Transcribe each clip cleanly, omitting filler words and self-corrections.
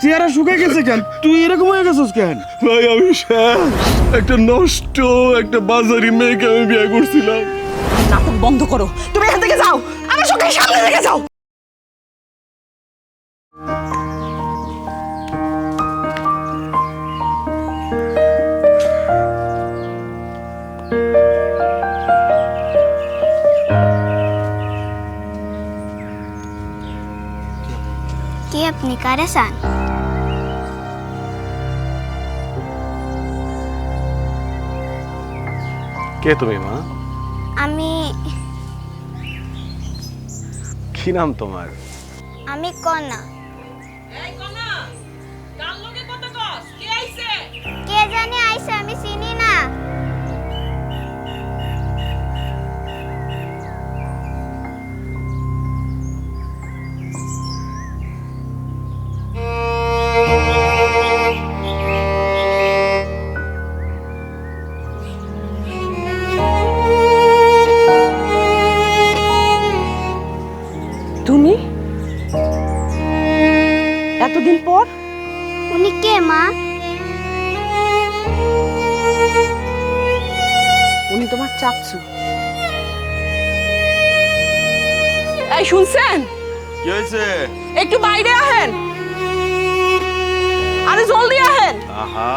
চেহারা শুকিয়ে গেছে কেন? তুই এরকম হয়ে গেছিস কেন? ভাই আমি শেষ। একটা নষ্ট একটা বাজারি মেয়েকে আমি বিয়ে করছিলাম। নাটক বন্ধ করো, তুমি এখান থেকে যাও, আমার সঙ্গে সামনে থেকে যাও। কি আপনি কারে চান? কে তুমি মা? আমি কি নাম তোমার? আমি কনা। কে জানি আইছে, আমি চিনি না। তুমি এতদিন পর? উনি কে মা? উনি তোমার চাচ্চু। এই শুনছেন? কি হয়েছে? একটু বাইরে আহেন, আরে জলদি আহেন। আহা,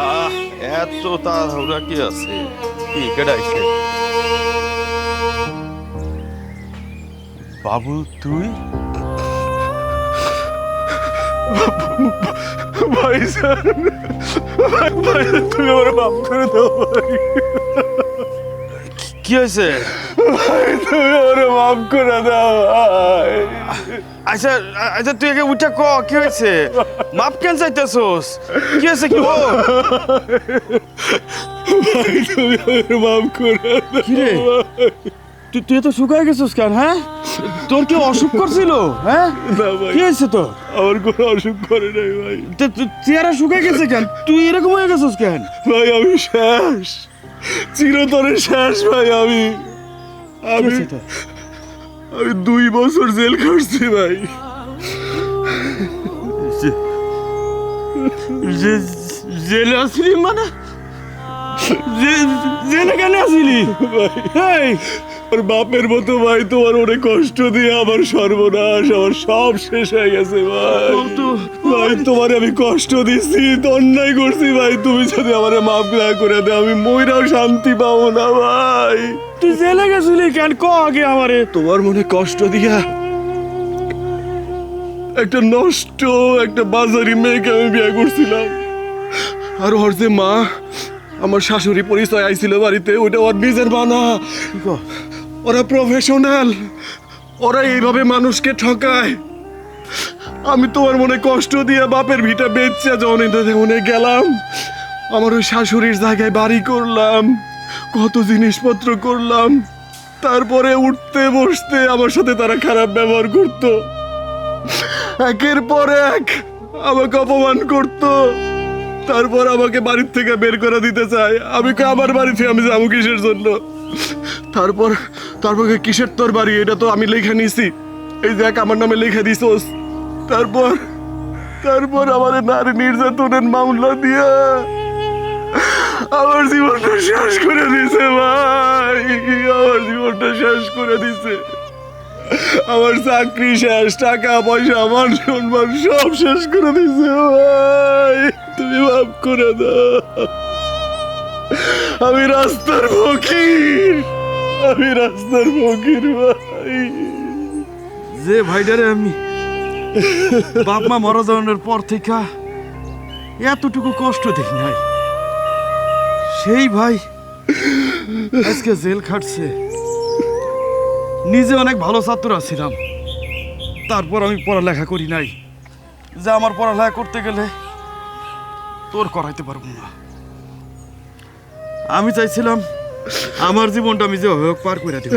এত তাড়াহুড়া কি আছে? কি কেডাইছে? বাবু তুই? ভাইজান, ভাই তুমি আমার মাফ করে দাও ভাই। কি হয়েছে? ভাই তুমি আমার মাফ করে দাও ভাই। আচ্ছা আচ্ছা, তুই আগে উঠে ক কি হয়েছে? মাপ কেন চাইতেছোস? কি হয়েছে কি বল? ভাই তুমি আমার মাফ করে দাও। কি রে? তুই তো শুকায় গেছিস কেন? হ্যাঁ, তোর কি অসুখ করছিল? হ্যাঁ, না ভাই, কি হয়েছে তোর? আমার কোনো অসুখ করে নাই ভাই। চেহারা শুকায় গেছে কেন? তুই এরকম হয়ে গেছিস কেন? ভাই আমি শেষ, চিরতরে শেষ ভাই। আমি কি আমি হয়েছে তোর? আমি 2 বছর জেল খাটছি ভাই। জেলে আসলি মানে? জেলে কেন আসলি ভাই? আর বাপের মতো ভাই তোমার অনেক কষ্ট দিয়ে আমার সর্বনাশ, আমার সব শেষ হয়ে গেছে ভাই। ভাই তোমার আমি কষ্ট দিছি, অন্যায় করছি ভাই। তুমি যদি আমার মাফ না করে দাও, আমি মইরাও শান্তি পাবো না ভাই। তুই জেলে গেছিলি কেন? ক আগে আমারে। তোমার মনে কষ্ট দিয়া একটা নষ্ট একটা বাজারি মেয়েকে আমি বিয়ে করছিলাম। আর ওর যে মা, আমার শাশুড়ি পরিচয় আইছিল বাড়িতে, ওটা ওর নিজের মা না। ওরা প্রফেশনাল, ওরা এইভাবে মানুষকে ঠকায়। আমি তোমার মনে কষ্ট দিয়ে বাপের ভিটা বেচছে যখন মনে গেলাম, আমার ওই শাশুড়ির জায়গায় বাড়ি করলাম, কত জিনিসপত্র করলাম। তারপরে উঠতে বসতে আমার সাথে তারা খারাপ ব্যবহার করতো, একের পর এক আমাকে অপমান করতো। তারপর আমাকে বাড়ির থেকে বের করে দিতে চায়। আমি আমার বাড়িতে আমি যাবো কিসের জন্য? তারপর তারপর কিসের তোর বাড়ি? এটা তো আমি লেখা নিছি, এই দেখ আমার নামে লেখা দিছোস। তারপর তারপর আমার নারী নির্যাতনের মামলা দিয়া আমার জীবনটা শেষ করে দিছে ভাই। আমার জীবনটা শেষ করে দিছে। আমার চাকরি শেষ, টাকা পয়সা, মান সম্মান সব শেষ করে দিছে ভাই। তুমি মাফ করে দাও। আমি রাস্তার ফকির, আমি রাস্তার ফকির ভাই। যে ভাইটারে আমি বাপ মা মারা যাওয়ার পর থেকে এতটুকু কষ্ট দেখি নাই, সেই ভাই আজকে জেল খাটছে। নিজে অনেক ভালো ছাত্র ছিলাম, তারপর আমি পড়ালেখা করি নাই। যে আমার পড়ালেখা করতে গেলে তোর করাইতে পারবো না। আমি চাইছিলাম আমার জীবনটা আমি যে হোক পার করে দেব,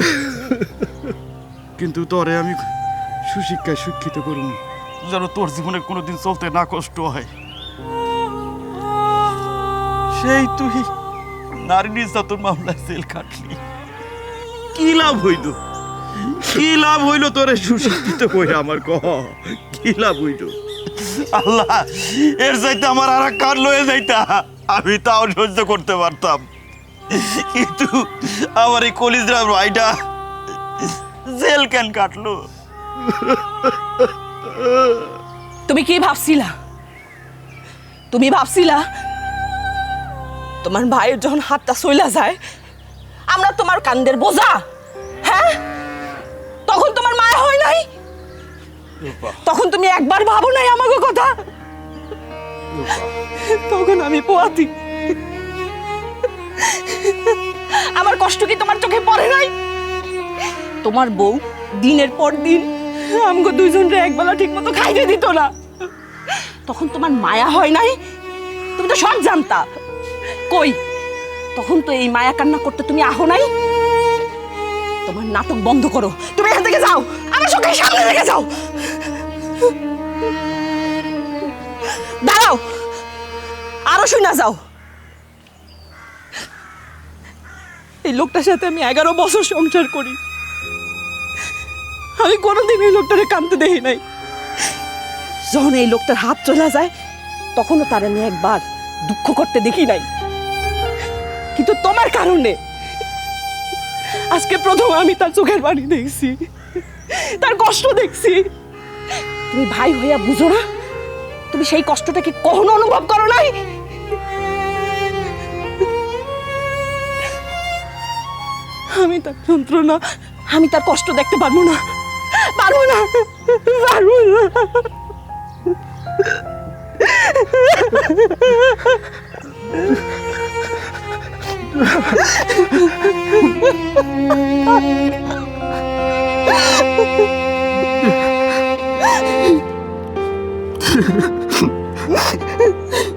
কিন্তু তোরে আমি সুশিক্ষায় শিক্ষিত করুন, যেন তোর জীবনে কোনোদিন চলতে না কষ্ট হয়। সেই তুই নারী নির্যাতন মামলায় জেল খাটলি, কি লাভ হইল? কি লাভ হইল তোরে সুশিক্ষিত কই? আমার কহ কি লাভ হইল? আল্লাহ, এর চাইতে আমার আর কান লয়ে যাইতা আমি তাও সহ্য করতে পারতাম, কিন্তু আমার এই কলিজরা ভাইটা জেল কেন কাটলো? তুমি কি ভাবছিলা? তুমি ভাবছিলা তোমার ভাইয়ের যখন হাতটা চইলা যায় আমরা তোমার কান্দের বোঝা? হ্যাঁ, তখন তোমার মায়া হয় নাই? তখন তুমি একবার ভাবো নাই আমাকে কথা? তখন আমি পোয়াতি, আমার কষ্ট কি তোমার চোখে পড়ে নাই? তোমার বউ দিনের পর দিন আমাকে দুইজনরে একবেলা ঠিক মতো খাইতে দিত না, তখন তোমার মায়া হয় নাই? তুমি তো সব জানতা। কই, তখন তো এই মায়া কান্না করতে তুমি আহো নাই? তোমার নাটক বন্ধ করো, তুমি এখান থেকে যাও, আমার চোখের সামনে রেখে যাও। দাঁড়াও, আরো শুনা যাও। এই লোকটার সাথে আমি 11 বছর সংসার করি, আমি কোনোদিন এই লোকটারে কাঁদতে দেখি নাই। যখন এই লোকটার হাত চলে যায় তখনও তার আমি একবার দুঃখ করতে দেখি নাই, কিন্তু তোমার কারণে আজকে প্রথম আমি তার চোখের পানি দেখছি, তার কষ্ট দেখছি। তুমি ভাই হইয়া বুঝো না? তুমি সেই কষ্টটা কি কখনো অনুভব করো নাই? আমি তার যন্ত্রণা, আমি তার কষ্ট দেখতে পারবো না, পারবো না, পারবো না।